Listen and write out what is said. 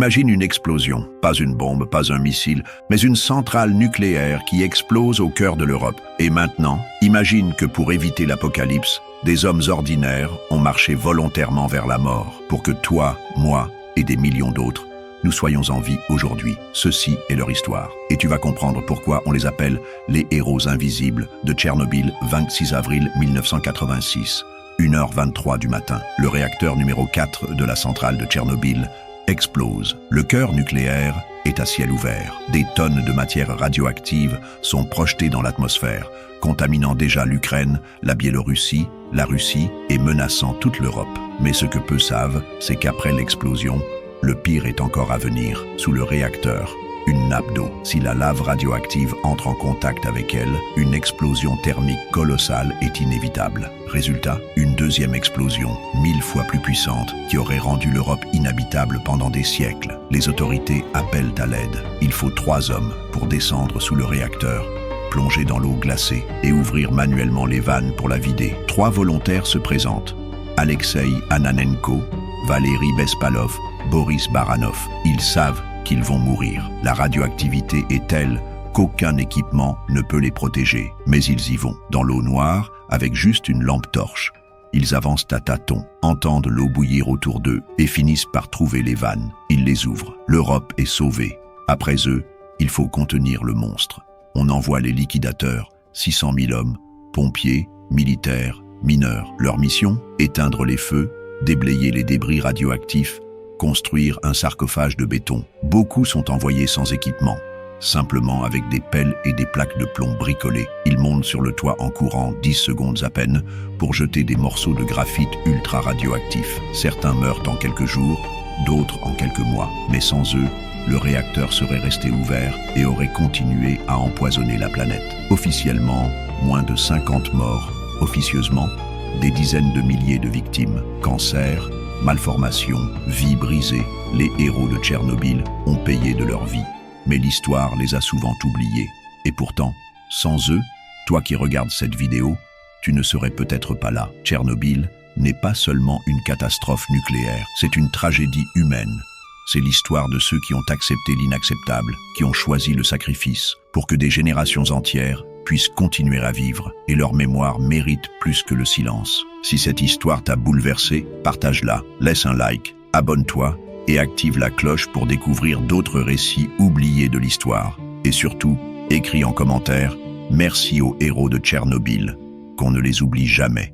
Imagine une explosion, pas une bombe, pas un missile, mais une centrale nucléaire qui explose au cœur de l'Europe. Et maintenant, imagine que pour éviter l'apocalypse, des hommes ordinaires ont marché volontairement vers la mort pour que toi, moi et des millions d'autres, nous soyons en vie aujourd'hui. Ceci est leur histoire. Et tu vas comprendre pourquoi on les appelle les héros invisibles de Tchernobyl, 26 avril 1986. 1h23 du matin, le réacteur numéro 4 de la centrale de Tchernobyl explose. Le cœur nucléaire est à ciel ouvert. Des tonnes de matière radioactive sont projetées dans l'atmosphère, contaminant déjà l'Ukraine, la Biélorussie, la Russie et menaçant toute l'Europe. Mais ce que peu savent, c'est qu'après l'explosion, le pire est encore à venir. Sous le réacteur, une nappe d'eau. Si la lave radioactive entre en contact avec elle, une explosion thermique colossale est inévitable. Résultat, une deuxième explosion, 1000 fois plus puissante, qui aurait rendu l'Europe inhabitable pendant des siècles. Les autorités appellent à l'aide. Il faut 3 hommes pour descendre sous le réacteur, plonger dans l'eau glacée et ouvrir manuellement les vannes pour la vider. 3 volontaires se présentent. Alexei Ananenko, Valérie Bespalov, Boris Baranov. Ils savent qu'ils vont mourir. La radioactivité est telle qu'aucun équipement ne peut les protéger. Mais ils y vont, dans l'eau noire, avec juste une lampe torche. Ils avancent à tâtons, entendent l'eau bouillir autour d'eux et finissent par trouver les vannes. Ils les ouvrent. L'Europe est sauvée. Après eux, il faut contenir le monstre. On envoie les liquidateurs, 600 000 hommes, pompiers, militaires, mineurs. Leur mission, éteindre les feux, déblayer les débris radioactifs, construire un sarcophage de béton. Beaucoup sont envoyés sans équipement, simplement avec des pelles et des plaques de plomb bricolées. Ils montent sur le toit en courant 10 secondes à peine pour jeter des morceaux de graphite ultra radioactifs. Certains meurent en quelques jours, d'autres en quelques mois. Mais sans eux, le réacteur serait resté ouvert et aurait continué à empoisonner la planète. Officiellement, moins de 50 morts. Officieusement, des dizaines de milliers de victimes. Cancer, malformation, vie brisée, les héros de Tchernobyl ont payé de leur vie. Mais l'histoire les a souvent oubliés. Et pourtant, sans eux, toi qui regardes cette vidéo, tu ne serais peut-être pas là. Tchernobyl n'est pas seulement une catastrophe nucléaire, c'est une tragédie humaine. C'est l'histoire de ceux qui ont accepté l'inacceptable, qui ont choisi le sacrifice, pour que des générations entières puissent continuer à vivre, et leur mémoire mérite plus que le silence. Si cette histoire t'a bouleversé, partage-la, laisse un like, abonne-toi et active la cloche pour découvrir d'autres récits oubliés de l'histoire. Et surtout, écris en commentaire « Merci aux héros de Tchernobyl », qu'on ne les oublie jamais.